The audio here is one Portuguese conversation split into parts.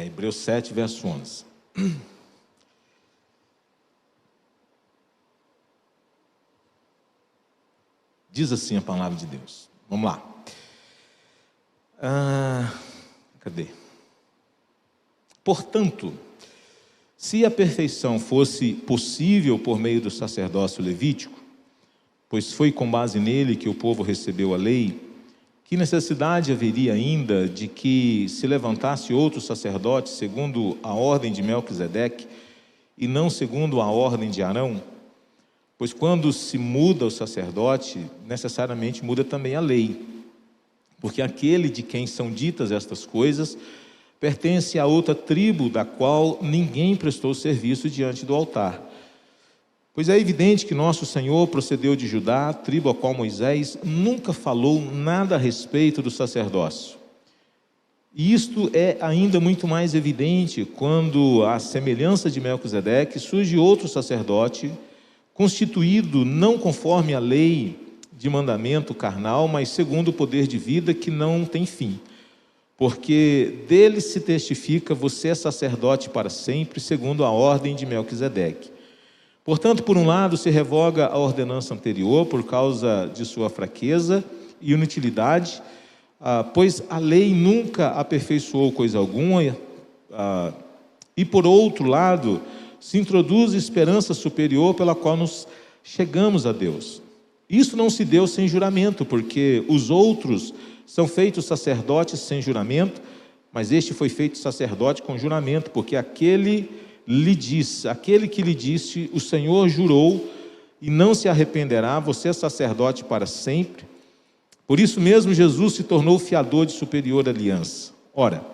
Hebreus 7, verso 11. Diz assim a palavra de Deus. Vamos lá. Cadê? Portanto, se a perfeição fosse possível por meio do sacerdócio levítico, pois foi com base nele que o povo recebeu a lei, que necessidade haveria ainda de que se levantasse outro sacerdote segundo a ordem de Melquisedeque e não segundo a ordem de Arão? Pois quando se muda o sacerdote, necessariamente muda também a lei, porque aquele de quem são ditas estas coisas pertence a outra tribo da qual ninguém prestou serviço diante do altar. Pois é evidente que nosso Senhor procedeu de Judá, tribo a qual Moisés nunca falou nada a respeito do sacerdócio. E isto é ainda muito mais evidente quando, à semelhança de Melquisedeque, surge outro sacerdote, constituído não conforme a lei de mandamento carnal, mas segundo o poder de vida que não tem fim. Porque dele se testifica: você é sacerdote para sempre, segundo a ordem de Melquisedeque. Portanto, por um lado, se revoga a ordenança anterior por causa de sua fraqueza e inutilidade, pois a lei nunca aperfeiçoou coisa alguma, e por outro lado, se introduz esperança superior pela qual nos chegamos a Deus. Isso não se deu sem juramento, porque os outros são feitos sacerdotes sem juramento, mas este foi feito sacerdote com juramento, porque aquele que lhe disse: o Senhor jurou e não se arrependerá, você é sacerdote para sempre. Por isso mesmo Jesus se tornou fiador de superior aliança. Ora,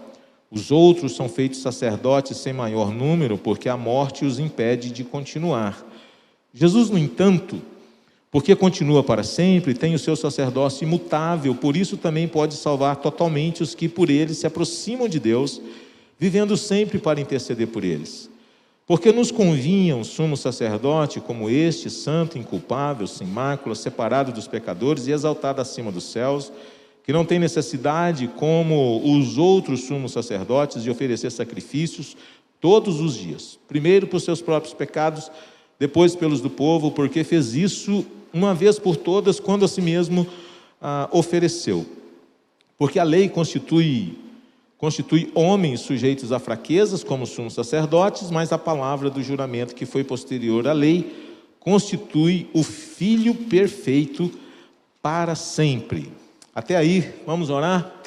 os outros são feitos sacerdotes sem maior número, porque a morte os impede de continuar. Jesus, no entanto, porque continua para sempre, tem o seu sacerdócio imutável, por isso também pode salvar totalmente os que por ele se aproximam de Deus, vivendo sempre para interceder por eles. Porque nos convinha um sumo sacerdote como este, santo, inculpável, sem mácula, separado dos pecadores e exaltado acima dos céus, que não tem necessidade, como os outros sumos sacerdotes, de oferecer sacrifícios todos os dias, primeiro por seus próprios pecados, depois pelos do povo, porque fez isso uma vez por todas, quando a si mesmo ofereceu. Porque a lei constitui homens sujeitos a fraquezas, como sumos sacerdotes, mas a palavra do juramento, que foi posterior à lei, constitui o Filho perfeito para sempre. Até aí, vamos orar?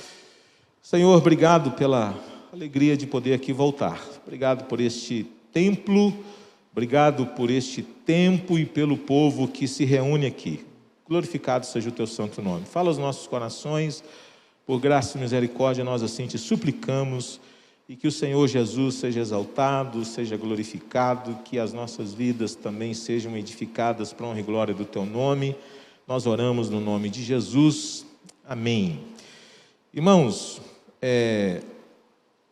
Senhor, obrigado pela alegria de poder aqui voltar. Obrigado por este templo, obrigado por este tempo e pelo povo que se reúne aqui. Glorificado seja o teu santo nome. Fala aos nossos corações, por graça e misericórdia, nós assim te suplicamos, e que o Senhor Jesus seja exaltado, seja glorificado, que as nossas vidas também sejam edificadas para a honra e glória do teu nome. Nós oramos no nome de Jesus. Amém. Irmãos,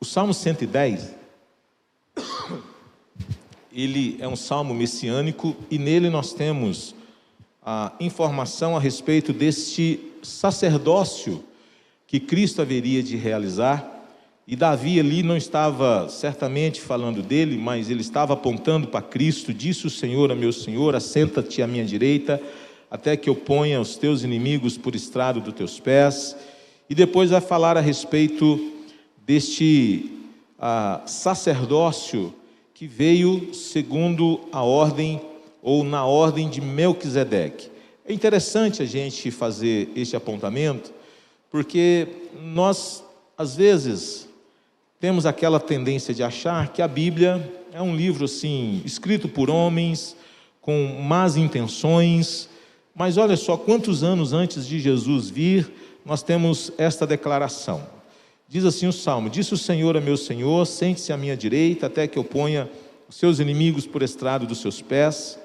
o Salmo 110, ele é um salmo messiânico, e nele nós temos a informação a respeito deste sacerdócio que Cristo haveria de realizar. E Davi ali não estava certamente falando dele, mas ele estava apontando para Cristo. Disse o Senhor a meu Senhor: assenta-te à minha direita, até que eu ponha os teus inimigos por estrado dos teus pés. E depois vai falar a respeito deste sacerdócio que veio segundo a ordem, ou na ordem de Melquisedeque. É interessante a gente fazer este apontamento, porque nós, às vezes, temos aquela tendência de achar que a Bíblia é um livro assim, escrito por homens, com más intenções. Mas olha só, quantos anos antes de Jesus vir, nós temos esta declaração. Diz assim o Salmo: disse o Senhor a meu Senhor: sente-se à minha direita, até que eu ponha os seus inimigos por estrado dos seus pés.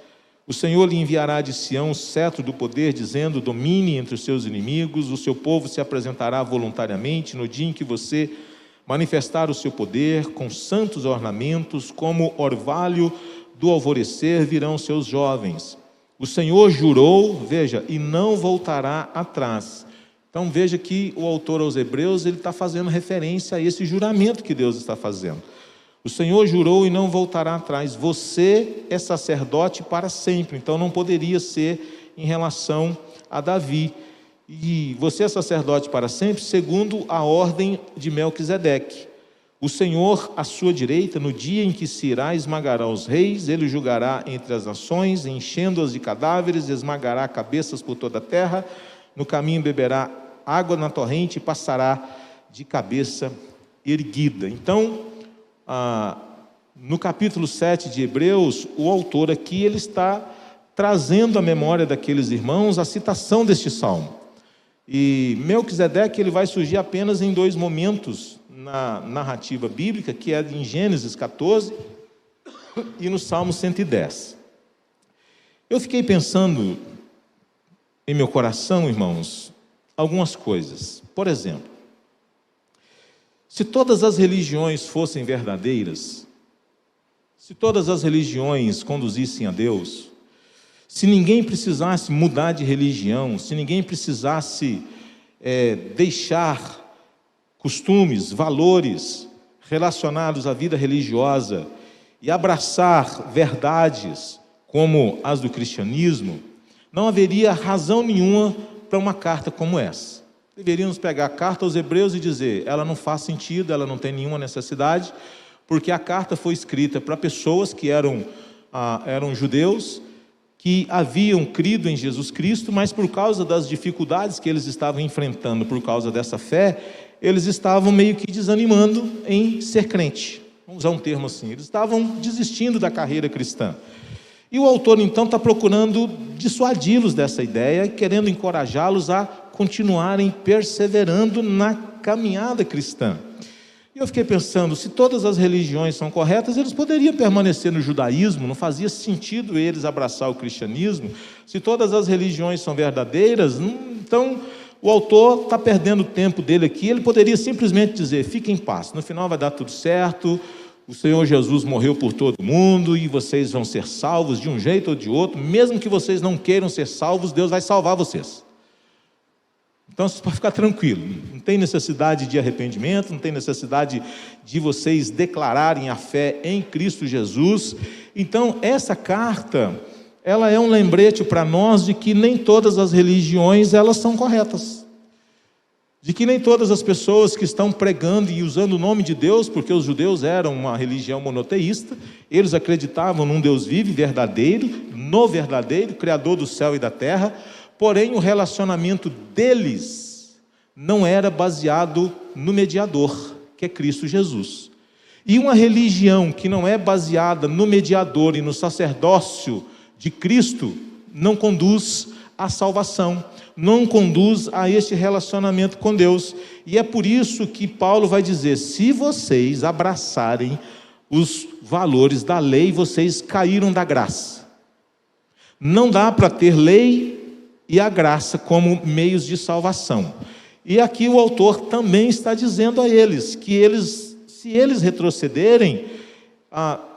O Senhor lhe enviará de Sião o cetro do poder, dizendo: domine entre os seus inimigos. O seu povo se apresentará voluntariamente no dia em que você manifestar o seu poder, com santos ornamentos, como orvalho do alvorecer virão seus jovens. O Senhor jurou, veja, e não voltará atrás. Então veja que o autor aos Hebreus, ele está fazendo referência a esse juramento que Deus está fazendo. O Senhor jurou e não voltará atrás. Você é sacerdote para sempre. Então não poderia ser em relação a Davi. E você é sacerdote para sempre, segundo a ordem de Melquisedeque. O Senhor, à sua direita, no dia em que se irá, esmagará os reis, ele julgará entre as nações, enchendo-as de cadáveres, esmagará cabeças por toda a terra, no caminho beberá água na torrente e passará de cabeça erguida. Então, no capítulo 7 de Hebreus, o autor aqui ele está trazendo à memória daqueles irmãos a citação deste salmo. E Melquisedeque ele vai surgir apenas em 2 momentos na narrativa bíblica, que é em Gênesis 14 e no Salmo 110. Eu fiquei pensando em meu coração, irmãos, algumas coisas. Por exemplo, se todas as religiões fossem verdadeiras, se todas as religiões conduzissem a Deus, se ninguém precisasse mudar de religião, se ninguém precisasse deixar costumes, valores relacionados à vida religiosa e abraçar verdades como as do cristianismo, não haveria razão nenhuma para uma carta como essa. Deveríamos pegar a carta aos Hebreus e dizer, ela não faz sentido, ela não tem nenhuma necessidade, porque a carta foi escrita para pessoas que eram judeus, que haviam crido em Jesus Cristo, mas por causa das dificuldades que eles estavam enfrentando por causa dessa fé, eles estavam meio que desanimando em ser crente. Vamos usar um termo assim, eles estavam desistindo da carreira cristã. E o autor então está procurando dissuadi-los dessa ideia, querendo encorajá-los a continuarem perseverando na caminhada cristã. E eu fiquei pensando, se todas as religiões são corretas, eles poderiam permanecer no judaísmo, não fazia sentido eles abraçar o cristianismo. Se todas as religiões são verdadeiras, então o autor está perdendo o tempo dele aqui, ele poderia simplesmente dizer, fiquem em paz, no final vai dar tudo certo, o Senhor Jesus morreu por todo mundo e vocês vão ser salvos de um jeito ou de outro, mesmo que vocês não queiram ser salvos, Deus vai salvar vocês. Então, vocês podem ficar tranquilo, não tem necessidade de arrependimento, não tem necessidade de vocês declararem a fé em Cristo Jesus. Então, essa carta, ela é um lembrete para nós de que nem todas as religiões, elas são corretas. De que nem todas as pessoas que estão pregando e usando o nome de Deus, porque os judeus eram uma religião monoteísta, eles acreditavam num Deus vivo e verdadeiro, no verdadeiro, Criador do céu e da terra, porém o relacionamento deles não era baseado no mediador, que é Cristo Jesus. E uma religião que não é baseada no mediador e no sacerdócio de Cristo, não conduz à salvação, não conduz a este relacionamento com Deus. E é por isso que Paulo vai dizer, se vocês abraçarem os valores da lei, vocês caíram da graça. Não dá para ter lei e a graça como meios de salvação. E aqui o autor também está dizendo a eles, que se eles retrocederem,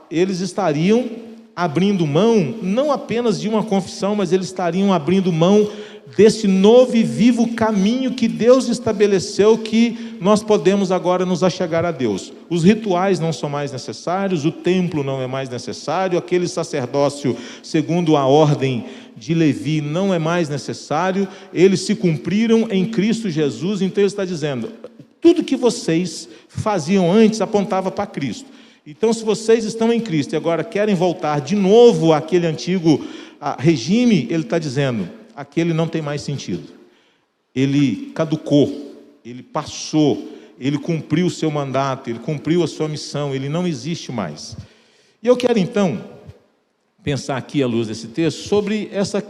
eles estariam abrindo mão, não apenas de uma confissão, mas eles estariam abrindo mão desse novo e vivo caminho que Deus estabeleceu, que nós podemos agora nos achegar a Deus. Os rituais não são mais necessários, o templo não é mais necessário, aquele sacerdócio segundo a ordem de Levi não é mais necessário, eles se cumpriram em Cristo Jesus. Então ele está dizendo, tudo que vocês faziam antes apontava para Cristo. Então, se vocês estão em Cristo e agora querem voltar de novo àquele antigo regime, ele está dizendo, aquele não tem mais sentido. Ele caducou, ele passou, ele cumpriu o seu mandato, ele cumpriu a sua missão, ele não existe mais. E eu quero então pensar aqui, à luz desse texto, sobre essa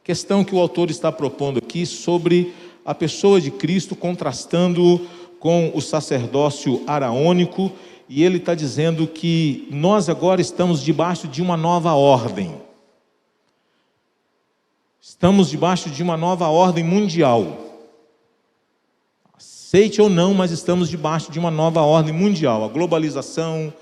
questão que o autor está propondo aqui, sobre a pessoa de Cristo contrastando com o sacerdócio araônico. E ele está dizendo que nós agora estamos debaixo de uma nova ordem. Estamos debaixo de uma nova ordem mundial. Aceite ou não, mas estamos debaixo de uma nova ordem mundial. A globalização,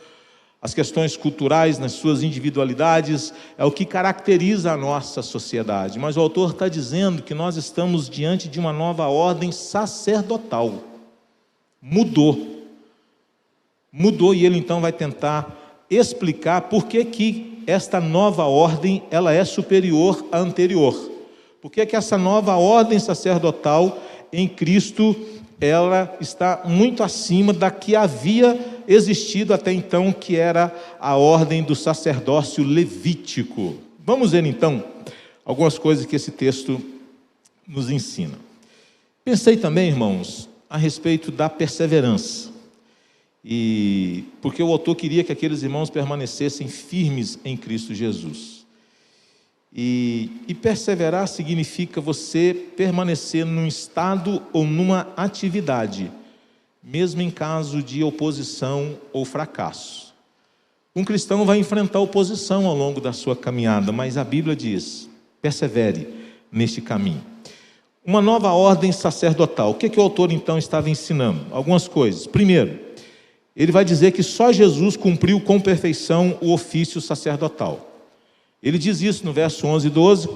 as questões culturais nas suas individualidades, é o que caracteriza a nossa sociedade. Mas o autor está dizendo que nós estamos diante de uma nova ordem sacerdotal. Mudou, e ele então vai tentar explicar por que esta nova ordem ela é superior à anterior. Por que essa nova ordem sacerdotal em Cristo ela está muito acima da que havia existido até então, que era a ordem do sacerdócio levítico. Vamos ver então algumas coisas que esse texto nos ensina. Pensei também, irmãos, a respeito da perseverança. E porque o autor queria que aqueles irmãos permanecessem firmes em Cristo Jesus. E perseverar significa você permanecer num estado ou numa atividade, mesmo em caso de oposição ou fracasso. Um cristão vai enfrentar oposição ao longo da sua caminhada, mas a Bíblia diz: persevere neste caminho. Uma nova ordem sacerdotal. O que o autor então estava ensinando? Algumas coisas. Primeiro, ele vai dizer que só Jesus cumpriu com perfeição o ofício sacerdotal. Ele diz isso no verso 11 e 12,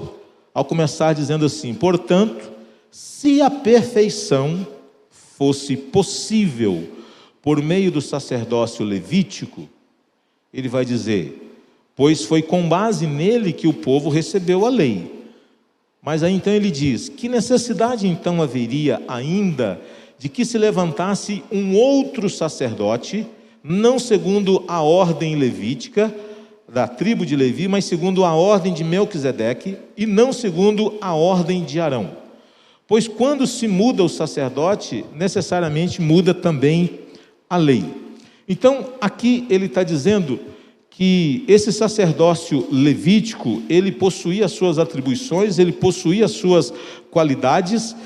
ao começar dizendo assim: portanto, se a perfeição fosse possível por meio do sacerdócio levítico, ele vai dizer, pois foi com base nele que o povo recebeu a lei. Mas aí então ele diz, que necessidade então haveria ainda de que se levantasse um outro sacerdote, não segundo a ordem levítica, da tribo de Levi, mas segundo a ordem de Melquisedeque, e não segundo a ordem de Arão. Pois quando se muda o sacerdote, necessariamente muda também a lei. Então, aqui ele está dizendo que esse sacerdócio levítico, ele possuía as suas atribuições, ele possuía as suas qualidades,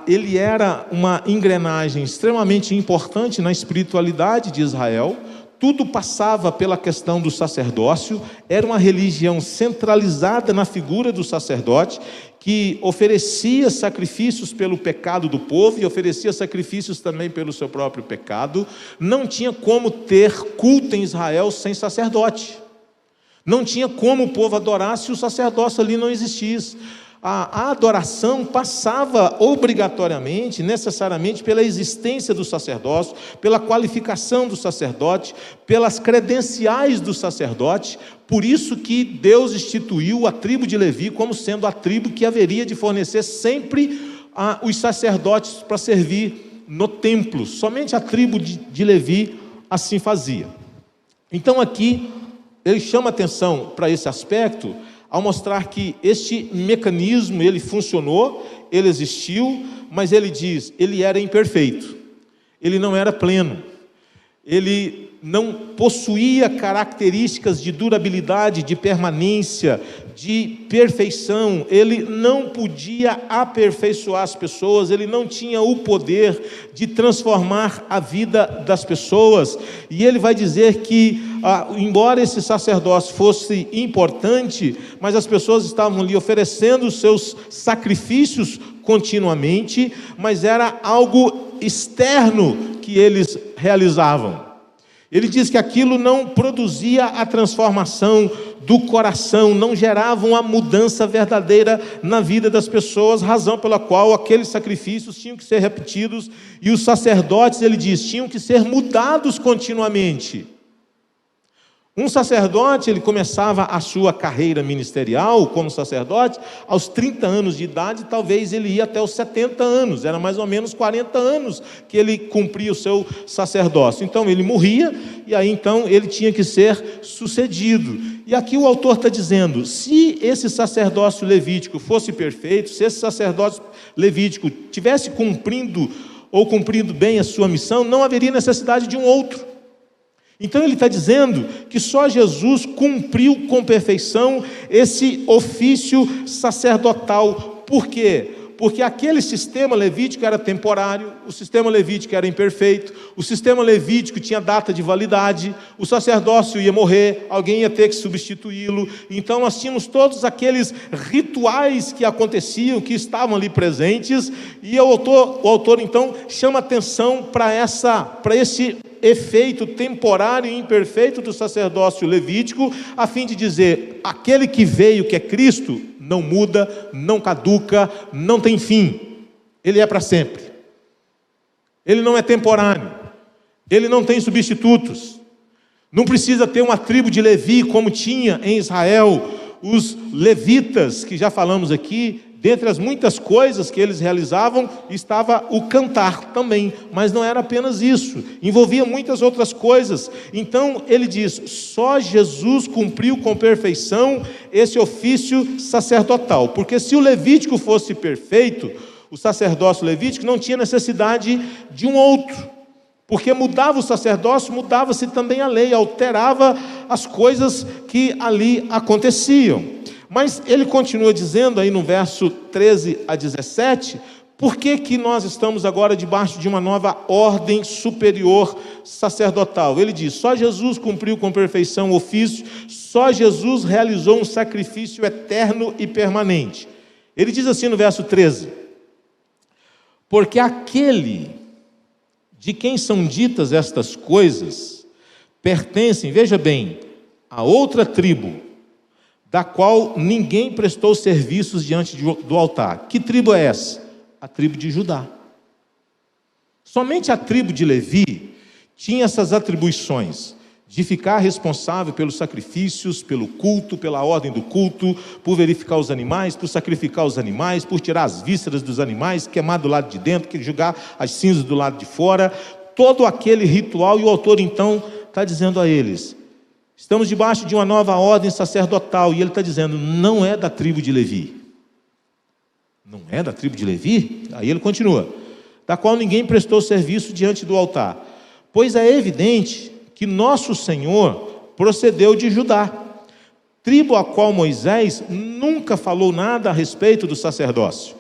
ele era uma engrenagem extremamente importante na espiritualidade de Israel. Tudo passava pela questão do sacerdócio, era uma religião centralizada na figura do sacerdote, que oferecia sacrifícios pelo pecado do povo e oferecia sacrifícios também pelo seu próprio pecado. Não tinha como ter culto em Israel sem sacerdote. Não tinha como o povo adorar se o sacerdócio ali não existisse. A adoração passava obrigatoriamente, necessariamente, pela existência do sacerdócio, pela qualificação do sacerdote, pelas credenciais do sacerdote. Por isso que Deus instituiu a tribo de Levi como sendo a tribo que haveria de fornecer sempre os sacerdotes para servir no templo. Somente a tribo de Levi assim fazia. Então aqui ele chama atenção para esse aspecto, ao mostrar que este mecanismo, ele funcionou, ele existiu, mas ele diz, ele era imperfeito, ele não era pleno, ele não possuía características de durabilidade, de permanência, de perfeição, ele não podia aperfeiçoar as pessoas, ele não tinha o poder de transformar a vida das pessoas, e ele vai dizer que, embora esse sacerdócio fosse importante, mas as pessoas estavam ali oferecendo os seus sacrifícios continuamente, mas era algo externo que eles realizavam. Ele diz que aquilo não produzia a transformação do coração, não gerava uma mudança verdadeira na vida das pessoas, razão pela qual aqueles sacrifícios tinham que ser repetidos, e os sacerdotes, ele diz, tinham que ser mudados continuamente. Um sacerdote, ele começava a sua carreira ministerial como sacerdote aos 30 anos de idade, talvez ele ia até os 70 anos, era mais ou menos 40 anos que ele cumpria o seu sacerdócio. Então ele morria e aí então ele tinha que ser sucedido. E aqui o autor está dizendo, se esse sacerdócio levítico fosse perfeito, se esse sacerdócio levítico tivesse cumprindo bem a sua missão, não haveria necessidade de um outro. Então ele está dizendo que só Jesus cumpriu com perfeição esse ofício sacerdotal. Por quê? Porque aquele sistema levítico era temporário, o sistema levítico era imperfeito, o sistema levítico tinha data de validade, o sacerdócio ia morrer, alguém ia ter que substituí-lo. Então nós tínhamos todos aqueles rituais que aconteciam, que estavam ali presentes, e o autor então chama atenção para esse efeito temporário e imperfeito do sacerdócio levítico, a fim de dizer: aquele que veio, que é Cristo, não muda, não caduca, não tem fim, ele é para sempre, ele não é temporâneo, ele não tem substitutos, não precisa ter uma tribo de Levi como tinha em Israel os levitas, que já falamos aqui. Dentre as muitas coisas que eles realizavam, estava o cantar também, mas não era apenas isso, envolvia muitas outras coisas. Então ele diz: só Jesus cumpriu com perfeição esse ofício sacerdotal, porque se o levítico fosse perfeito, o sacerdócio levítico não tinha necessidade de um outro, porque mudava o sacerdócio, mudava-se também a lei, alterava as coisas que ali aconteciam. Mas ele continua dizendo aí no verso 13 a 17, por que nós estamos agora debaixo de uma nova ordem superior sacerdotal? Ele diz: só Jesus cumpriu com perfeição o ofício, só Jesus realizou um sacrifício eterno e permanente. Ele diz assim no verso 13: porque aquele de quem são ditas estas coisas pertencem, veja bem, a outra tribo, da qual ninguém prestou serviços diante do altar. Que tribo é essa? A tribo de Judá. Somente a tribo de Levi tinha essas atribuições de ficar responsável pelos sacrifícios, pelo culto, pela ordem do culto, por verificar os animais, por sacrificar os animais, por tirar as vísceras dos animais, queimar do lado de dentro, jogar as cinzas do lado de fora, todo aquele ritual. E o autor então está dizendo a eles: estamos debaixo de uma nova ordem sacerdotal. E ele está dizendo: não é da tribo de Levi. Não é da tribo de Levi? Aí ele continua: da qual ninguém prestou serviço diante do altar. Pois é evidente que nosso Senhor procedeu de Judá, tribo a qual Moisés nunca falou nada a respeito do sacerdócio.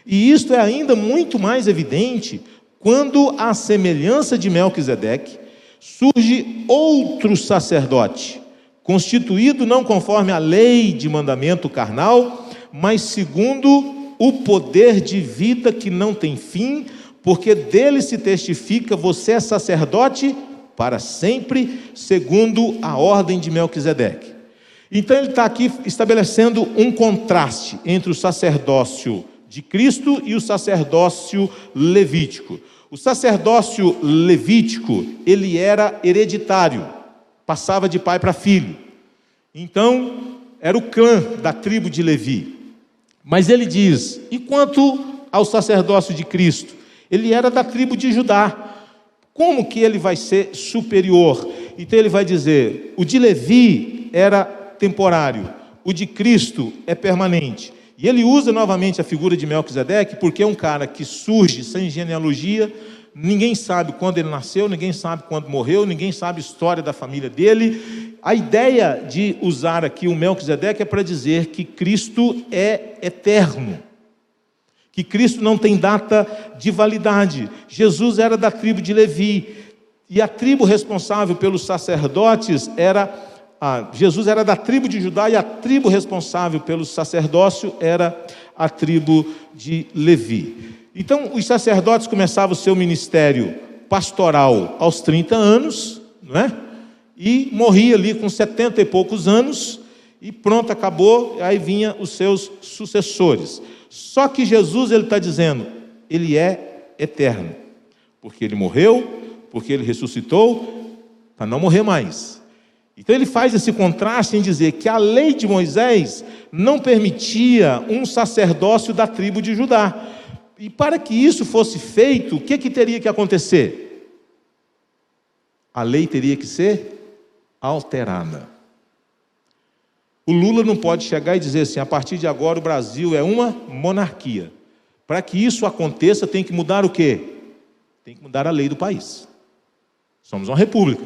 E isto é ainda muito mais evidente quando, à semelhança de Melquisedeque, surge outro sacerdote, constituído não conforme a lei de mandamento carnal, mas segundo o poder de vida que não tem fim, porque dele se testifica: você é sacerdote para sempre, segundo a ordem de Melquisedeque. Então ele está aqui estabelecendo um contraste entre o sacerdócio de Cristo e o sacerdócio levítico. O sacerdócio levítico, ele era hereditário, passava de pai para filho. Então, era o clã da tribo de Levi. Mas ele diz: e quanto ao sacerdócio de Cristo? Ele era da tribo de Judá. Como que ele vai ser superior? Então ele vai dizer: o de Levi era temporário, o de Cristo é permanente. E ele usa novamente a figura de Melquisedeque, porque é um cara que surge sem genealogia, ninguém sabe quando ele nasceu, ninguém sabe quando morreu, ninguém sabe a história da família dele. A ideia de usar aqui o Melquisedeque é para dizer que Cristo é eterno, que Cristo não tem data de validade. Jesus era da tribo de Levi, e a tribo responsável pelos sacerdotes era... Jesus era da tribo de Judá, e a tribo responsável pelo sacerdócio era a tribo de Levi. Então, os sacerdotes começavam o seu ministério pastoral aos 30 anos, não é? E morria ali com 70 e poucos anos, e pronto, acabou, aí vinha os seus sucessores. Só que Jesus, ele está dizendo, ele é eterno, porque ele morreu, porque ele ressuscitou, para não morrer mais. Então ele faz esse contraste em dizer que a lei de Moisés não permitia um sacerdócio da tribo de Judá. E para que isso fosse feito, o que teria que acontecer? A lei teria que ser alterada. O Lula não pode chegar e dizer assim: a partir de agora o Brasil é uma monarquia. Para que isso aconteça, tem que mudar o quê? Tem que mudar a lei do país. Somos uma república.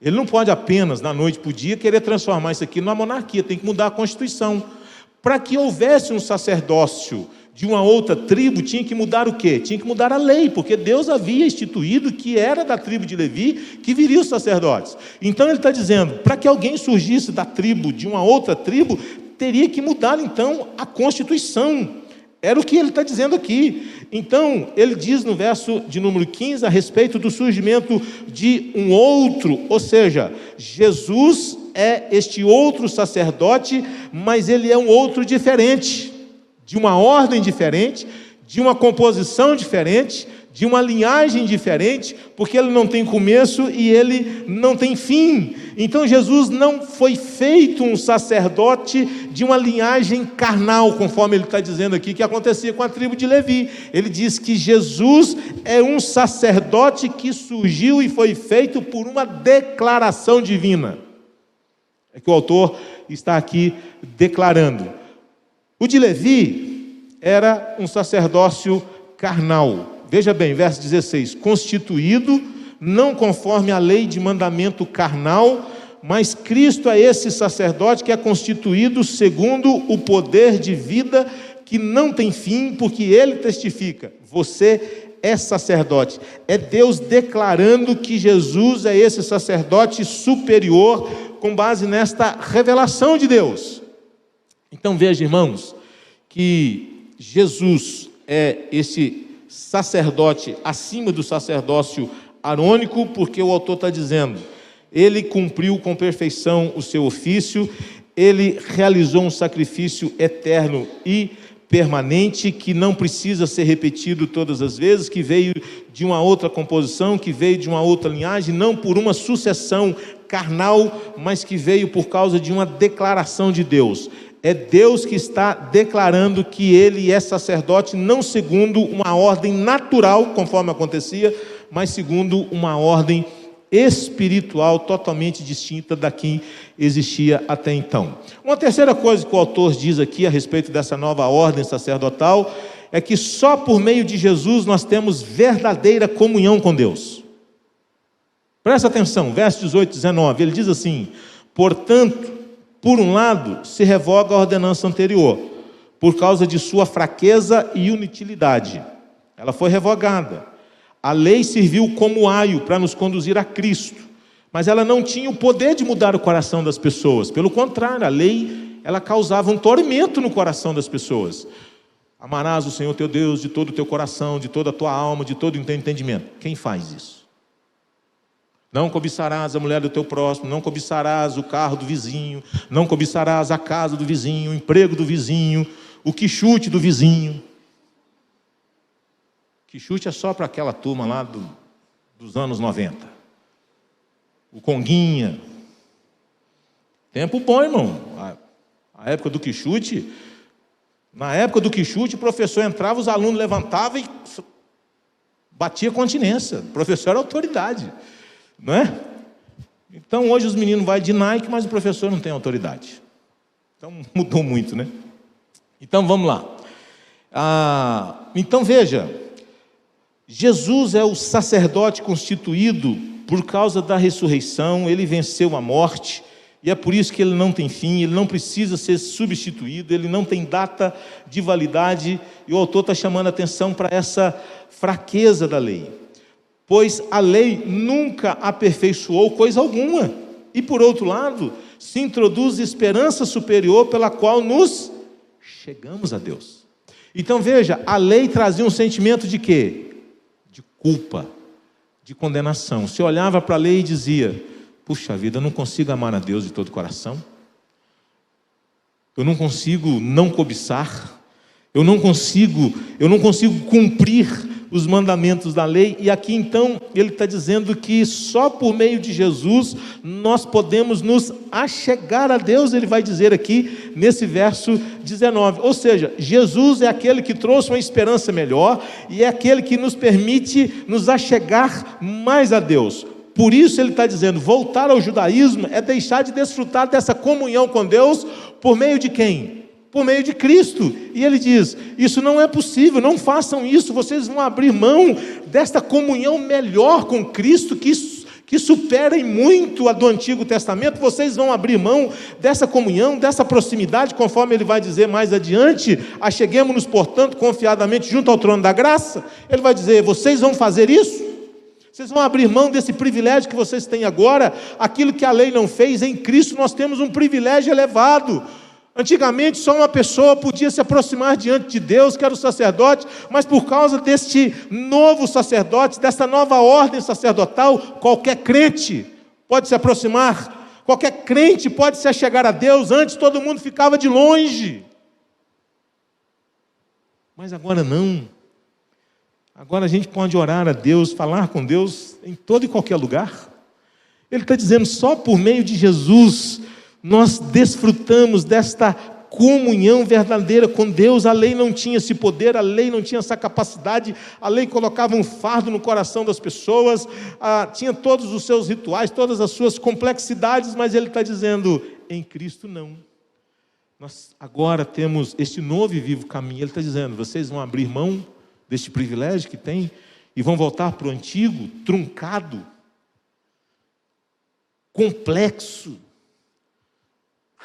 Ele não pode apenas, da noite para o dia, querer transformar isso aqui numa monarquia. Tem que mudar a Constituição. Para que houvesse um sacerdócio de uma outra tribo, tinha que mudar o quê? Tinha que mudar a lei, porque Deus havia instituído que era da tribo de Levi que viriam os sacerdotes. Então ele está dizendo, para que alguém surgisse da tribo, de uma outra tribo, teria que mudar então a Constituição. Era o que ele está dizendo aqui. Então, ele diz no verso de número 15, a respeito do surgimento de um outro, ou seja, Jesus é este outro sacerdote, mas ele é um outro diferente, de uma ordem diferente, de uma composição diferente, de uma linhagem diferente, porque ele não tem começo e ele não tem fim. Então Jesus não foi feito um sacerdote de uma linhagem carnal, conforme ele está dizendo aqui, que acontecia com a tribo de Levi. Ele diz que Jesus é um sacerdote que surgiu e foi feito por uma declaração divina. É que o autor está aqui declarando. O de Levi era um sacerdócio carnal. Veja bem, verso 16, constituído, não conforme a lei de mandamento carnal, mas Cristo é esse sacerdote que é constituído segundo o poder de vida que não tem fim, porque ele testifica, você é sacerdote. É Deus declarando que Jesus é esse sacerdote superior, com base nesta revelação de Deus. Então veja, irmãos, que Jesus é esse sacerdote acima do sacerdócio arônico, porque o autor está dizendo, ele cumpriu com perfeição o seu ofício, ele realizou um sacrifício eterno e permanente, que não precisa ser repetido todas as vezes, que veio de uma outra composição, que veio de uma outra linhagem, não por uma sucessão carnal, mas que veio por causa de uma declaração de Deus. É Deus que está declarando que ele é sacerdote, não segundo uma ordem natural, conforme acontecia, mas segundo uma ordem espiritual totalmente distinta da que existia até então. Uma terceira coisa que o autor diz aqui a respeito dessa nova ordem sacerdotal é que só por meio de Jesus nós temos verdadeira comunhão com Deus. Presta atenção, versos 18 e 19, ele diz assim, portanto, por um lado, se revoga a ordenança anterior, por causa de sua fraqueza e inutilidade. Ela foi revogada. A lei serviu como aio para nos conduzir a Cristo, mas ela não tinha o poder de mudar o coração das pessoas. Pelo contrário, a lei, ela causava um tormento no coração das pessoas. Amarás o Senhor teu Deus de todo o teu coração, de toda a tua alma, de todo o teu entendimento. Quem faz isso? Não cobiçarás a mulher do teu próximo, não cobiçarás o carro do vizinho, não cobiçarás a casa do vizinho, o emprego do vizinho, o quichute do vizinho. Quichute é só para aquela turma lá dos anos 90. O conguinha. Tempo bom, irmão. A época do quichute, na época do quichute, o professor entrava, os alunos levantavam e batia continência. O professor era autoridade. Não é? Então hoje os meninos vão de Nike, mas o professor não tem autoridade. Então mudou muito, né? Então vamos lá. Então veja, Jesus é o sacerdote constituído por causa da ressurreição, ele venceu a morte, e é por isso que ele não tem fim, ele não precisa ser substituído, ele não tem data de validade, e o autor está chamando a atenção para essa fraqueza da lei. Pois a lei nunca aperfeiçoou coisa alguma. E por outro lado, se introduz esperança superior pela qual nos chegamos a Deus. Então veja, a lei trazia um sentimento de quê? De culpa, de condenação. Você olhava para a lei e dizia, puxa vida, eu não consigo amar a Deus de todo o coração. Eu não consigo não cobiçar. Eu não consigo cumprir os mandamentos da lei, e aqui então ele está dizendo que só por meio de Jesus nós podemos nos achegar a Deus, ele vai dizer aqui nesse verso 19, ou seja, Jesus é aquele que trouxe uma esperança melhor, e é aquele que nos permite nos achegar mais a Deus. Por isso ele está dizendo, voltar ao judaísmo é deixar de desfrutar dessa comunhão com Deus, por meio de quem? Por meio de Cristo. E ele diz, isso não é possível, não façam isso, vocês vão abrir mão desta comunhão melhor com Cristo, que superem muito a do Antigo Testamento, vocês vão abrir mão dessa comunhão, dessa proximidade, conforme ele vai dizer mais adiante, acheguemo-nos, portanto, confiadamente junto ao trono da graça. Ele vai dizer, vocês vão fazer isso? Vocês vão abrir mão desse privilégio que vocês têm agora? Aquilo que a lei não fez, em Cristo nós temos um privilégio elevado. Antigamente só uma pessoa podia se aproximar diante de Deus, que era o sacerdote, mas por causa deste novo sacerdote, desta nova ordem sacerdotal, qualquer crente pode se aproximar, qualquer crente pode se achegar a Deus. Antes todo mundo ficava de longe, mas agora não. Agora a gente pode orar a Deus, falar com Deus em todo e qualquer lugar. Ele está dizendo, só por meio de Jesus nós desfrutamos desta comunhão verdadeira com Deus. A lei não tinha esse poder, a lei não tinha essa capacidade, a lei colocava um fardo no coração das pessoas, tinha todos os seus rituais, todas as suas complexidades, mas ele está dizendo, em Cristo não. Nós agora temos este novo e vivo caminho. Ele está dizendo, vocês vão abrir mão deste privilégio que tem e vão voltar para o antigo, truncado, complexo,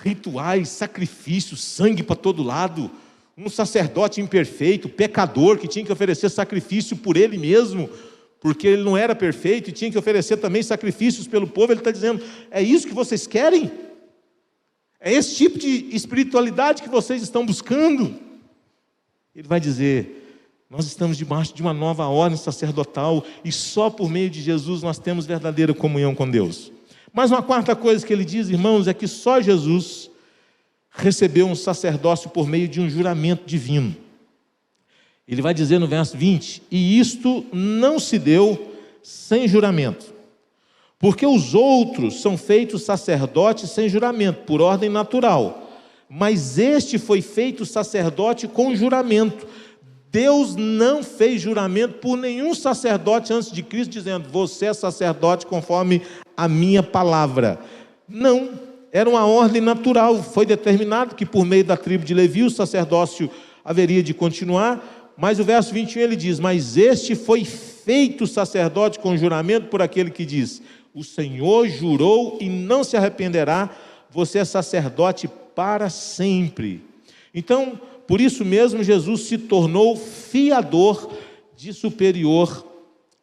rituais, sacrifícios, sangue para todo lado, um sacerdote imperfeito, pecador, que tinha que oferecer sacrifício por ele mesmo, porque ele não era perfeito, e tinha que oferecer também sacrifícios pelo povo. Ele está dizendo, é isso que vocês querem? É esse tipo de espiritualidade que vocês estão buscando? Ele vai dizer, nós estamos debaixo de uma nova ordem sacerdotal, e só por meio de Jesus nós temos verdadeira comunhão com Deus. Mas uma quarta coisa que ele diz, irmãos, é que só Jesus recebeu um sacerdócio por meio de um juramento divino. Ele vai dizer no verso 20, e isto não se deu sem juramento, porque os outros são feitos sacerdotes sem juramento, por ordem natural, mas este foi feito sacerdote com juramento. Deus não fez juramento por nenhum sacerdote antes de Cristo, dizendo, você é sacerdote conforme a minha palavra. Não, era uma ordem natural. Foi determinado que por meio da tribo de Levi o sacerdócio haveria de continuar, mas o verso 21 ele diz, mas este foi feito sacerdote com juramento por aquele que diz, o Senhor jurou e não se arrependerá, você é sacerdote para sempre. Então, por isso mesmo, Jesus se tornou fiador de superior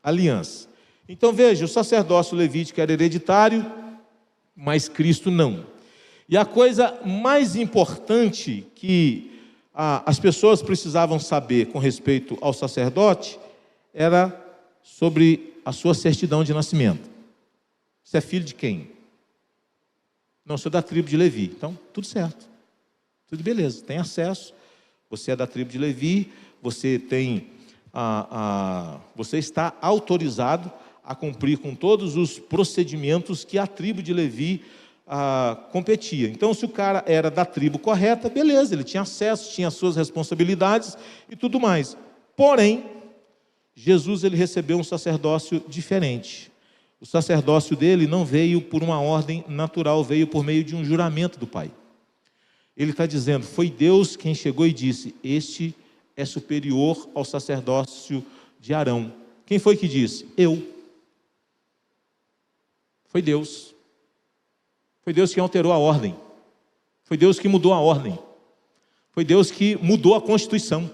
aliança. Então veja, o sacerdócio levítico era hereditário, mas Cristo não. E a coisa mais importante que as pessoas precisavam saber com respeito ao sacerdote era sobre a sua certidão de nascimento. Você é filho de quem? Não, sou da tribo de Levi. Então, tudo certo. Tudo beleza, tem acesso. Você é da tribo de Levi, você tem você está autorizado a cumprir com todos os procedimentos que a tribo de Levi competia. Então, se o cara era da tribo correta, beleza, ele tinha acesso, tinha as suas responsabilidades e tudo mais. Porém, Jesus ele recebeu um sacerdócio diferente. O sacerdócio dele não veio por uma ordem natural, veio por meio de um juramento do Pai. Ele está dizendo, foi Deus quem chegou e disse, este é superior ao sacerdócio de Arão. Quem foi que disse? Eu. Foi Deus. Foi Deus quem alterou a ordem. Foi Deus que mudou a ordem. Foi Deus que mudou a Constituição.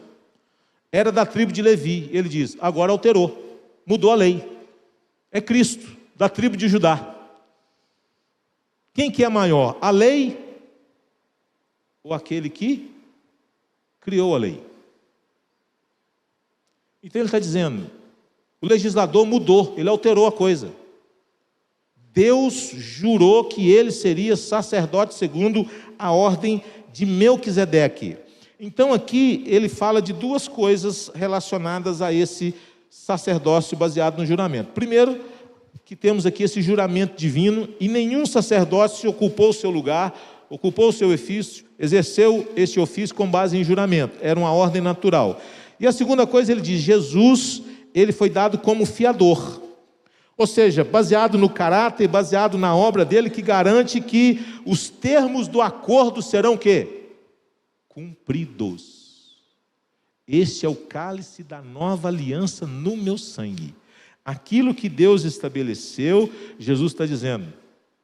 Era da tribo de Levi. Ele diz, agora alterou. Mudou a lei. É Cristo, da tribo de Judá. Quem que é maior? A lei ou aquele que criou a lei? Então ele está dizendo, o legislador mudou, ele alterou a coisa. Deus jurou que ele seria sacerdote segundo a ordem de Melquisedeque. Então aqui ele fala de duas coisas relacionadas a esse sacerdócio baseado no juramento. Primeiro, que temos aqui esse juramento divino, e nenhum sacerdote ocupou o seu lugar, ocupou o seu ofício, exerceu esse ofício com base em juramento. Era uma ordem natural. E a segunda coisa, ele diz, Jesus, ele foi dado como fiador. Ou seja, baseado no caráter, baseado na obra dele, que garante que os termos do acordo serão o quê? Cumpridos. Este é o cálice da nova aliança no meu sangue. Aquilo que Deus estabeleceu, Jesus está dizendo,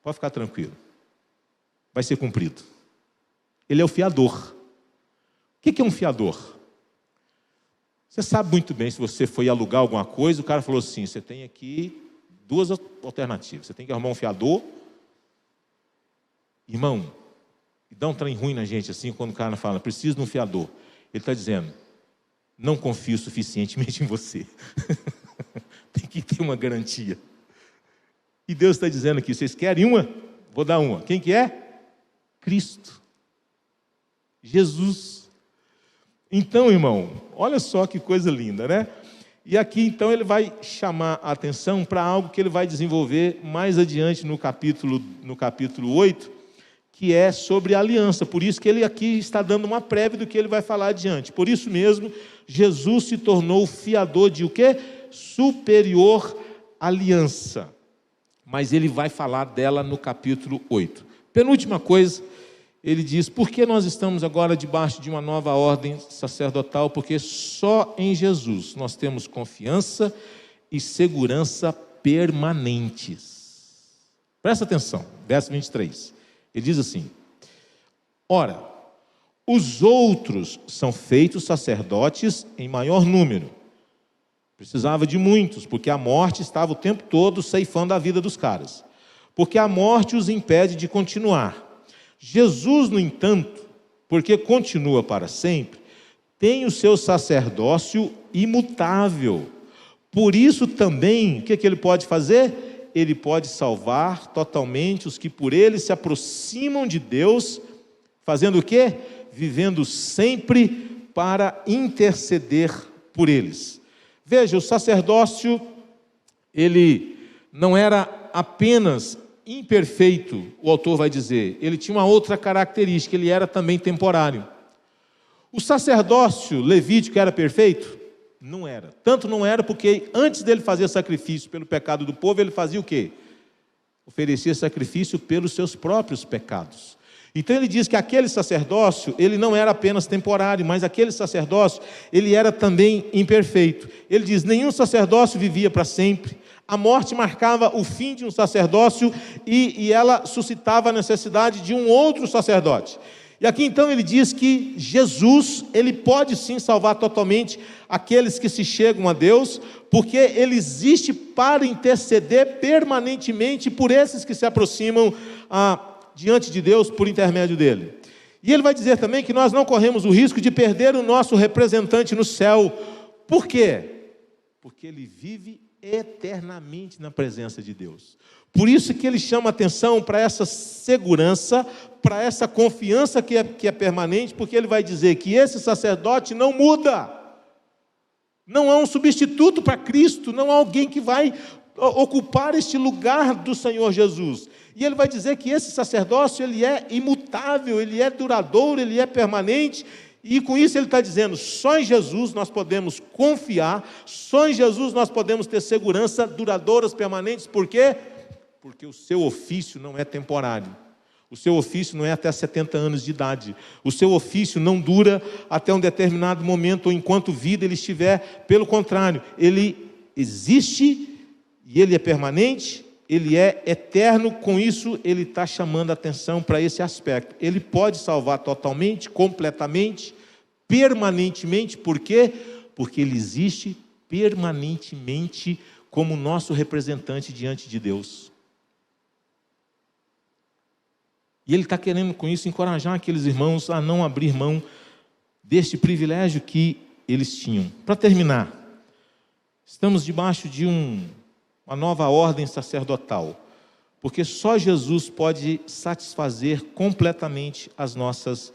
pode ficar tranquilo, vai ser cumprido. Ele é o fiador. O que é um fiador? Você sabe muito bem, se você foi alugar alguma coisa, o cara falou assim, você tem aqui duas alternativas. Você tem que arrumar um fiador. Irmão, dá um trem ruim na gente assim, quando o cara fala, preciso de um fiador. Ele está dizendo, não confio suficientemente em você. Tem que ter uma garantia. E Deus está dizendo aqui, vocês querem uma? Vou dar uma. Quem que é? Cristo. Jesus. Então, irmão, olha só que coisa linda, né? E aqui, então, ele vai chamar a atenção para algo que ele vai desenvolver mais adiante no capítulo 8, que é sobre a aliança. Por isso que ele aqui está dando uma prévia do que ele vai falar adiante. Por isso mesmo, Jesus se tornou fiador de o quê? Superior aliança. Mas ele vai falar dela no capítulo 8. Penúltima coisa, ele diz, por que nós estamos agora debaixo de uma nova ordem sacerdotal? Porque só em Jesus nós temos confiança e segurança permanentes. Presta atenção, verso 23. Ele diz assim, ora, os outros são feitos sacerdotes em maior número. Precisava de muitos, porque a morte estava o tempo todo ceifando a vida dos caras. Porque a morte os impede de continuar. Jesus, no entanto, porque continua para sempre, tem o seu sacerdócio imutável. Por isso também, o que ele pode fazer? Ele pode salvar totalmente os que por ele se aproximam de Deus, fazendo o quê? Vivendo sempre para interceder por eles. Veja, o sacerdócio, ele não era apenas imperfeito, o autor vai dizer, ele tinha uma outra característica, ele era também temporário. O sacerdócio levítico era perfeito? Não era. Tanto não era porque antes dele fazer sacrifício pelo pecado do povo, ele fazia o quê? Oferecia sacrifício pelos seus próprios pecados. Então ele diz que aquele sacerdócio, ele não era apenas temporário, mas aquele sacerdócio, ele era também imperfeito. Ele diz, nenhum sacerdócio vivia para sempre. A morte marcava o fim de um sacerdócio e ela suscitava a necessidade de um outro sacerdote. E aqui então ele diz que Jesus, ele pode sim salvar totalmente aqueles que se chegam a Deus, porque ele existe para interceder permanentemente por esses que se aproximam diante de Deus por intermédio dele. E ele vai dizer também que nós não corremos o risco de perder o nosso representante no céu. Por quê? Porque ele vive eternamente na presença de Deus. Por isso que ele chama atenção para essa segurança, para essa confiança que é permanente, porque ele vai dizer que esse sacerdote não muda. Não há um substituto para Cristo, não há alguém que vai ocupar este lugar do Senhor Jesus. E ele vai dizer que esse sacerdócio, ele é imutável, ele é duradouro, ele é permanente. E com isso ele está dizendo, só em Jesus nós podemos confiar, só em Jesus nós podemos ter segurança duradouras, permanentes. Por quê? Porque o seu ofício não é temporário. O seu ofício não é até 70 anos de idade. O seu ofício não dura até um determinado momento, ou enquanto vida ele estiver. Pelo contrário, ele existe e ele é permanente, ele é eterno. Com isso, ele está chamando a atenção para esse aspecto. Ele pode salvar totalmente, completamente, permanentemente. Por quê? Porque ele existe permanentemente como nosso representante diante de Deus. E ele está querendo com isso encorajar aqueles irmãos a não abrir mão deste privilégio que eles tinham. Para terminar, estamos debaixo de uma nova ordem sacerdotal, porque só Jesus pode satisfazer completamente as nossas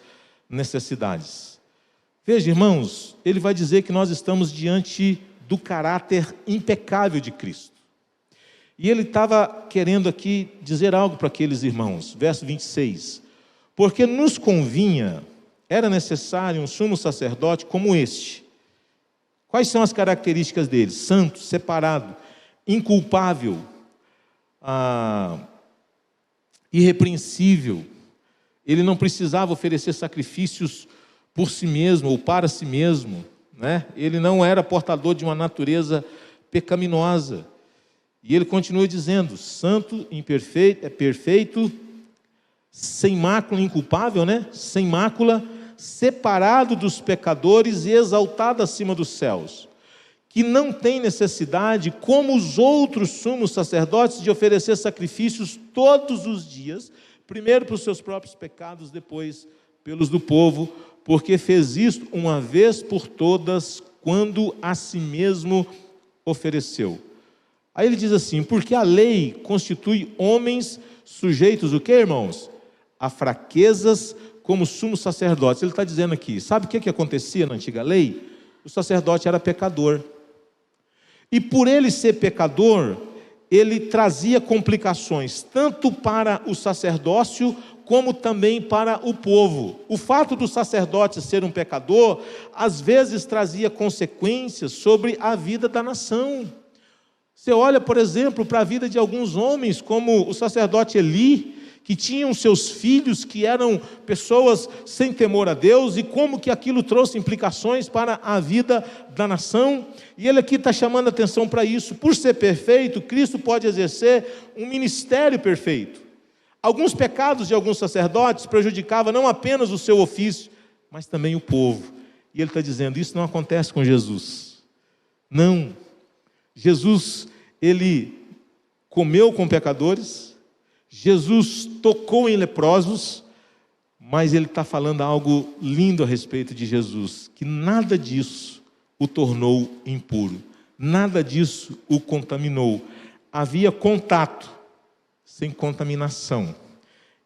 necessidades. Veja, irmãos, ele vai dizer que nós estamos diante do caráter impecável de Cristo. E ele estava querendo aqui dizer algo para aqueles irmãos, verso 26. Porque nos convinha, era necessário um sumo sacerdote como este. Quais são as características dele? Santo, separado, inculpável, irrepreensível. Ele não precisava oferecer sacrifícios por si mesmo ou para si mesmo, né? Ele não era portador de uma natureza pecaminosa. E ele continua dizendo: santo, imperfeito, perfeito, sem mácula, inculpável, né? Sem mácula, separado dos pecadores e exaltado acima dos céus, que não tem necessidade, como os outros sumos sacerdotes, de oferecer sacrifícios todos os dias, primeiro para os seus próprios pecados, depois pelos do povo, porque fez isto uma vez por todas, quando a si mesmo ofereceu. Aí ele diz assim: porque a lei constitui homens sujeitos, o que, irmãos? A fraquezas, como sumos sacerdotes. Ele está dizendo aqui, sabe o que acontecia na antiga lei? O sacerdote era pecador. E por ele ser pecador, ele trazia complicações, tanto para o sacerdócio, como também para o povo. O fato do sacerdote ser um pecador, às vezes trazia consequências sobre a vida da nação. Você olha, por exemplo, para a vida de alguns homens, como o sacerdote Eli, que tinham seus filhos, que eram pessoas sem temor a Deus, e como que aquilo trouxe implicações para a vida da nação. E ele aqui está chamando a atenção para isso. Por ser perfeito, Cristo pode exercer um ministério perfeito. Alguns pecados de alguns sacerdotes prejudicavam não apenas o seu ofício, mas também o povo. E ele está dizendo, isso não acontece com Jesus. Não. Jesus, ele comeu com pecadores, Jesus tocou em leprosos, mas ele está falando algo lindo a respeito de Jesus, que nada disso o tornou impuro, nada disso o contaminou. Havia contato, sem contaminação.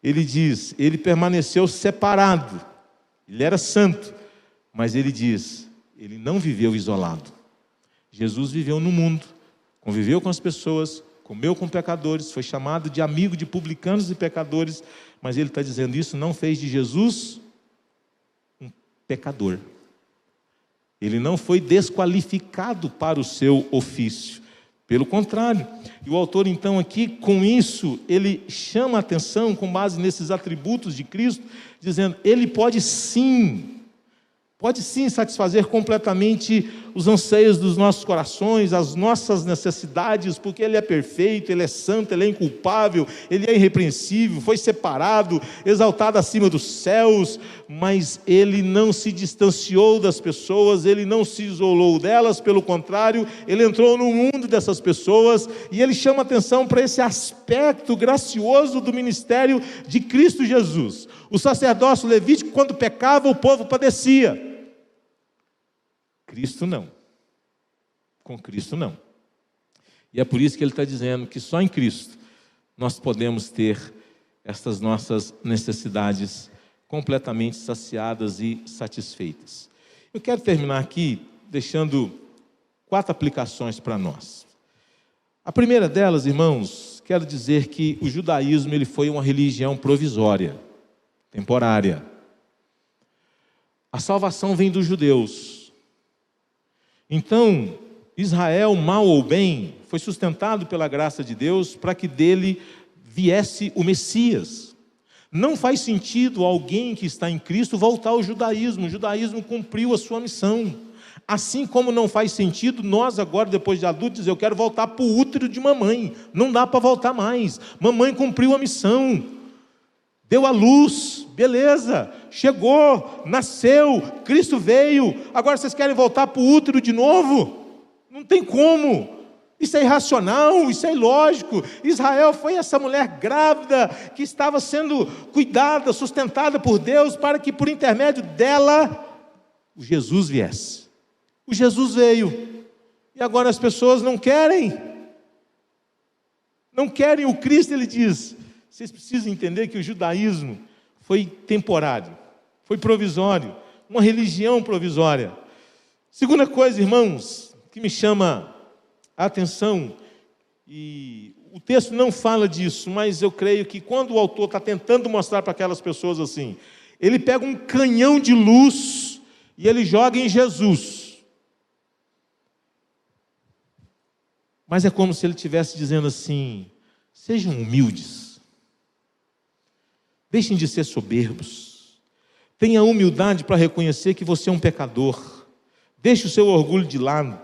Ele diz, ele permaneceu separado, ele era santo, mas ele diz, ele não viveu isolado. Jesus viveu no mundo, conviveu com as pessoas, comeu com pecadores, foi chamado de amigo de publicanos e pecadores, mas ele está dizendo, isso não fez de Jesus um pecador. Ele não foi desqualificado para o seu ofício, pelo contrário. E o autor então aqui, com isso, ele chama a atenção, com base nesses atributos de Cristo, dizendo, ele pode sim satisfazer completamente os anseios dos nossos corações, as nossas necessidades, porque ele é perfeito, ele é santo, ele é inculpável, ele é irrepreensível, foi separado, exaltado acima dos céus, mas ele não se distanciou das pessoas, ele não se isolou delas, pelo contrário, ele entrou no mundo dessas pessoas, e ele chama atenção para esse aspecto gracioso do ministério de Cristo Jesus. O sacerdócio levítico, quando pecava, o povo padecia. Cristo não. Com Cristo não. E é por isso que ele está dizendo que só em Cristo nós podemos ter estas nossas necessidades completamente saciadas e satisfeitas. Eu quero terminar aqui deixando 4 aplicações para nós. A primeira delas, irmãos, quero dizer que o judaísmo ele foi uma religião provisória, temporária. A salvação vem dos judeus. Então, Israel, mal ou bem, foi sustentado pela graça de Deus para que dele viesse o Messias. Não faz sentido alguém que está em Cristo voltar ao judaísmo. O judaísmo cumpriu a sua missão. Assim como não faz sentido nós agora, depois de adultos, dizer, eu quero voltar para o útero de mamãe. Não dá para voltar mais. Mamãe cumpriu a missão. Deu à luz, beleza, chegou, nasceu, Cristo veio, agora vocês querem voltar para o útero de novo? Não tem como, isso é irracional, isso é ilógico. Israel foi essa mulher grávida que estava sendo cuidada, sustentada por Deus, para que por intermédio dela, o Jesus viesse. O Jesus veio, e agora as pessoas não querem o Cristo. Ele diz, vocês precisam entender que o judaísmo foi temporário, foi provisório, uma religião provisória. Segunda coisa, irmãos, que me chama a atenção, e o texto não fala disso, mas eu creio que quando o autor está tentando mostrar para aquelas pessoas assim, ele pega um canhão de luz e ele joga em Jesus. Mas é como se ele estivesse dizendo assim, sejam humildes. Deixem de ser soberbos. Tenha humildade para reconhecer que você é um pecador. Deixe o seu orgulho de lado.